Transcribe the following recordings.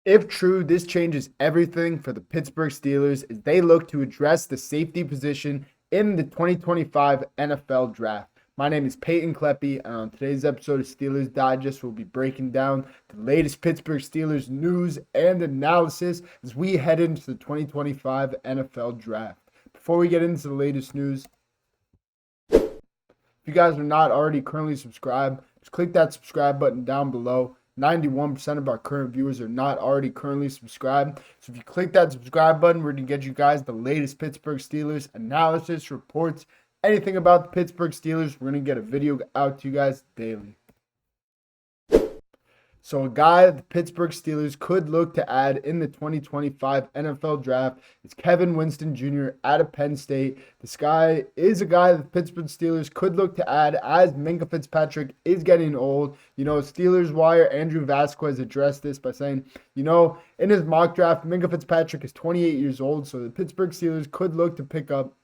If true, this changes everything for the Pittsburgh Steelers as they look to address the safety position in the 2025 NFL Draft. My name is Peyton Kleppe, and on today's episode of Steelers Digest, we'll be breaking down the latest Pittsburgh Steelers news and analysis as we head into the 2025 NFL Draft. Before we get into the latest news, if you guys are not already currently subscribed, just click that subscribe button down below. 91% of our current viewers are not already currently subscribed. So if you click that subscribe button, we're going to get you guys the latest Pittsburgh Steelers analysis, reports, anything about the Pittsburgh Steelers. We're going to get a video out to you guys daily. So a guy the Pittsburgh Steelers could look to add in the 2025 NFL Draft is Kevin Winston Jr. out of Penn State. This guy is a guy the Pittsburgh Steelers could look to add as Minkah Fitzpatrick is getting old. Steelers Wire, Andrew Vasquez addressed this by saying, in his mock draft, Minkah Fitzpatrick is 28 years old, so the Pittsburgh Steelers could look to pick up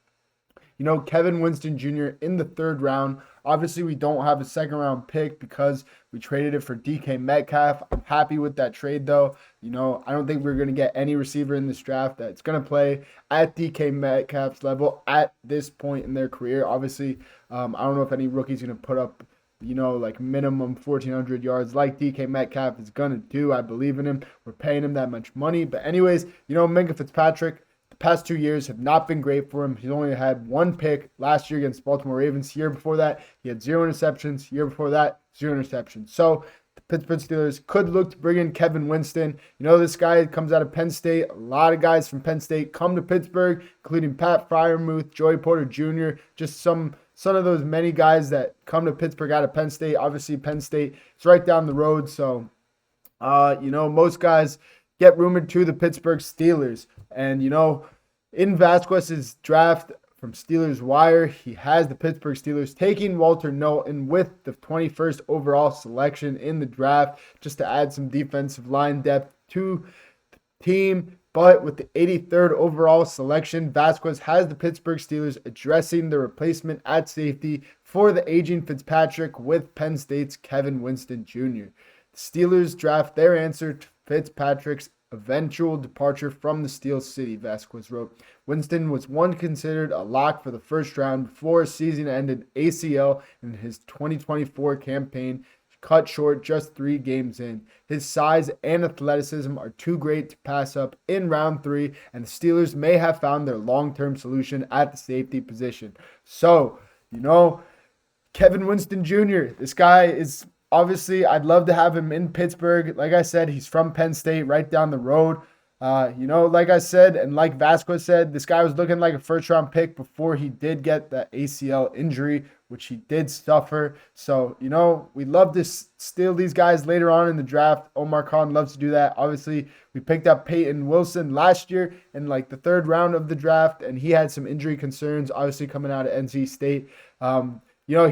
Kevin Winston Jr. in the third round. Obviously, we don't have a second round pick because we traded it for DK Metcalf. I'm happy with that trade, though. I don't think we're going to get any receiver in this draft that's going to play at DK Metcalf's level at this point in their career. Obviously, I don't know if any rookie's going to put up, like minimum 1,400 yards like DK Metcalf is going to do. I believe in him. We're paying him that much money. But anyways, Minkah Fitzpatrick, past 2 years have not been great for him. He's only had one pick last year against Baltimore Ravens. Year before that, he had 0 interceptions. Year before that, 0 interceptions. So the Pittsburgh Steelers could look to bring in Kevin Winston. This guy comes out of Penn State. A lot of guys from Penn State come to Pittsburgh, including Pat Freiermuth, Joey Porter Jr., just some of those many guys that come to Pittsburgh out of Penn State. Obviously, Penn State is right down the road. So, most guys get rumored to the Pittsburgh Steelers. And, in Vasquez's draft from Steelers Wire, he has the Pittsburgh Steelers taking Walter Knowlton with the 21st overall selection in the draft just to add some defensive line depth to the team. But with the 83rd overall selection, Vasquez has the Pittsburgh Steelers addressing the replacement at safety for the aging Fitzpatrick with Penn State's Kevin Winston Jr. The Steelers draft their answer to Fitzpatrick's eventual departure from the Steel City, Vasquez wrote. Winston was once considered a lock for the first round before a season-ended ACL in his 2024 campaign, cut short just 3 games in. His size and athleticism are too great to pass up in round 3, and the Steelers may have found their long-term solution at the safety position. So, Kevin Winston Jr., this guy is... Obviously, I'd love to have him in Pittsburgh. Like I said, he's from Penn State, right down the road. Like I said, and like Vasquez said, this guy was looking like a first-round pick before he did get that ACL injury, which he did suffer. So, we love to steal these guys later on in the draft. Omar loves to do that. Obviously, we picked up Peyton Wilson last year in the third round of the draft, and he had some injury concerns, obviously coming out of NC State.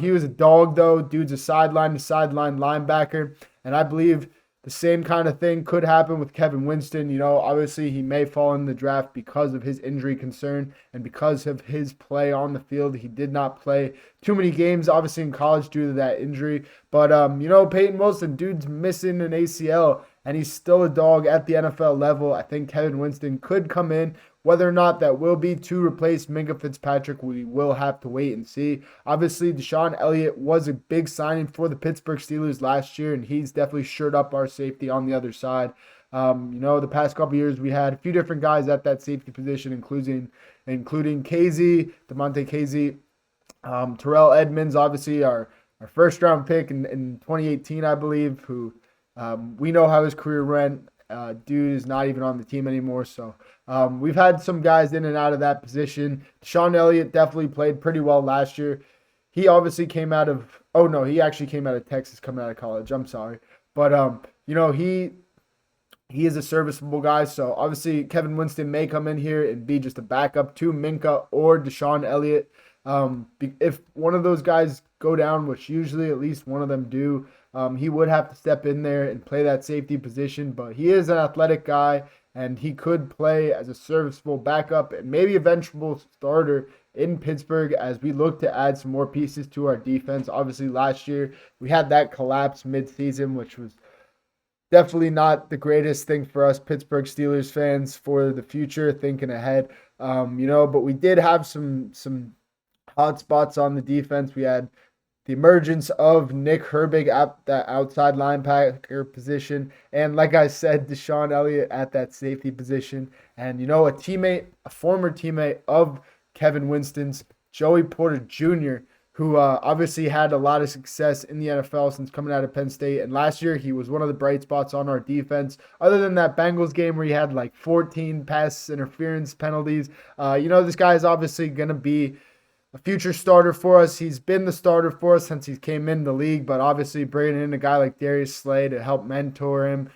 He was a dog, though. Dude's a sideline-to-sideline linebacker. And I believe the same kind of thing could happen with Kevin Winston. Obviously he may fall in the draft because of his injury concern and because of his play on the field. He did not play too many games, obviously, in college due to that injury. But, Peyton Wilson, dude's missing an ACL, and he's still a dog at the NFL level. I think Kevin Winston could come in. Whether or not that will be to replace Minkah Fitzpatrick, we will have to wait and see. Obviously, Deshaun Elliott was a big signing for the Pittsburgh Steelers last year, and he's definitely shored up our safety on the other side. The past couple years, we had a few different guys at that safety position, including KZ, DeMonte KZ, Terrell Edmonds, obviously our first-round pick in 2018, I believe, who we know how his career went. Dude is not even on the team anymore, so we've had some guys in and out of that position. Deshaun Elliott definitely played pretty well last year. He obviously came out of he actually came out of Texas coming out of college. I'm sorry. But he is a serviceable guy, so obviously Kevin Winston may come in here and be just a backup to Minkah or Deshaun Elliott. If one of those guys go down, which usually at least one of them do, he would have to step in there and play that safety position, but he is an athletic guy, and he could play as a serviceable backup and maybe eventual starter in Pittsburgh as we look to add some more pieces to our defense. Obviously, last year we had that collapse mid-season, which was definitely not the greatest thing for us Pittsburgh Steelers fans for the future, thinking ahead. But we did have some hot spots on the defense. We had the emergence of Nick Herbig at that outside linebacker position. And like I said, Deshaun Elliott at that safety position. And, a former teammate of Kevin Winston's, Joey Porter Jr., who obviously had a lot of success in the NFL since coming out of Penn State. And last year, he was one of the bright spots on our defense. Other than that Bengals game where he had like 14 pass interference penalties, this guy is obviously going to be a future starter for us. He's been the starter for us since he came in the league, but obviously bringing in a guy like Darius Slay to help mentor him.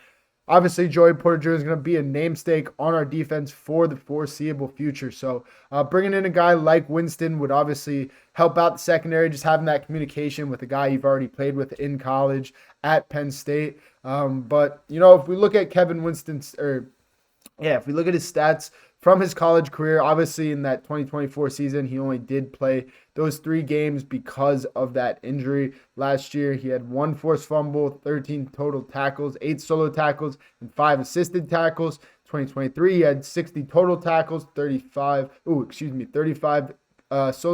Obviously, Joey Porter Jr. is going to be a namesake on our defense for the foreseeable future. So bringing in a guy like Winston would obviously help out the secondary, just having that communication with a guy you've already played with in college at Penn State. But if we look at if we look at his stats from his college career, obviously in that 2024 season, he only did play those 3 games because of that injury. Last year, he had 1 forced fumble, 13 total tackles, 8 solo tackles, and 5 assisted tackles. 2023, he had 60 total tackles, 35 solo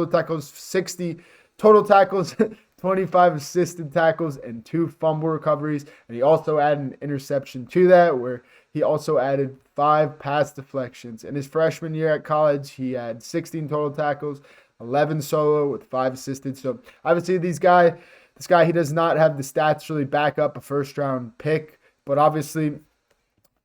tackles, 60 total tackles, 25 assisted tackles, and 2 fumble recoveries. And he also added an interception to that, where he also added 5 pass deflections. In his freshman year at college, he had 16 total tackles, 11 solo with 5 assisted. So obviously this guy, he does not have the stats to really back up a first-round pick. But obviously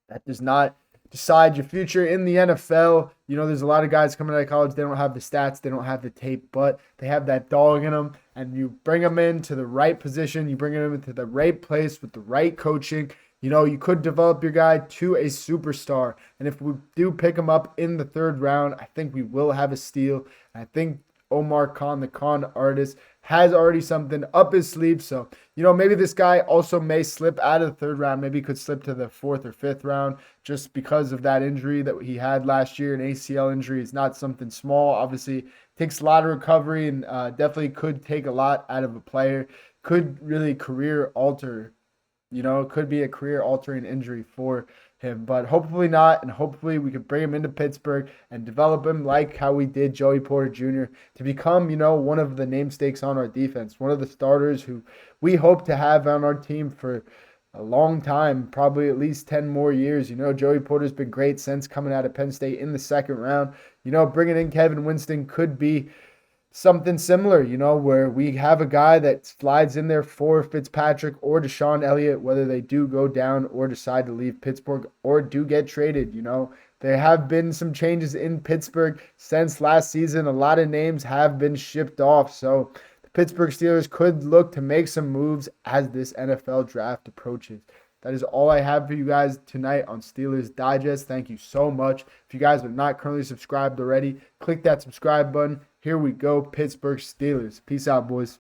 that does not decide your future in the NFL. There's a lot of guys coming out of college, they don't have the stats, they don't have the tape, but they have that dog in them. And you bring them into the right position, you bring them into the right place with the right coaching. You could develop your guy to a superstar. And if we do pick him up in the 3rd round, I think we will have a steal. And I think Omar Khan, the con artist, has already something up his sleeve. So, maybe this guy also may slip out of the 3rd round. Maybe he could slip to the 4th or 5th round just because of that injury that he had last year. An ACL injury is not something small. Obviously, takes a lot of recovery and definitely could take a lot out of a player. Could really career alter. It could be a career-altering injury for him, but hopefully not, and hopefully we can bring him into Pittsburgh and develop him like how we did Joey Porter Jr. to become, one of the namesakes on our defense, one of the starters who we hope to have on our team for a long time, probably at least 10 more years. Joey Porter's been great since coming out of Penn State in the 2nd round. Bringing in Kevin Winston could be something similar, where we have a guy that slides in there for Fitzpatrick or Deshaun Elliott, whether they do go down or decide to leave Pittsburgh or do get traded. There have been some changes in Pittsburgh since last season. A lot of names have been shipped off. So the Pittsburgh Steelers could look to make some moves as this NFL draft approaches. That is all I have for you guys tonight on Steelers Digest. Thank you so much. If you guys are not currently subscribed already, click that subscribe button. Here we go, Pittsburgh Steelers. Peace out, boys.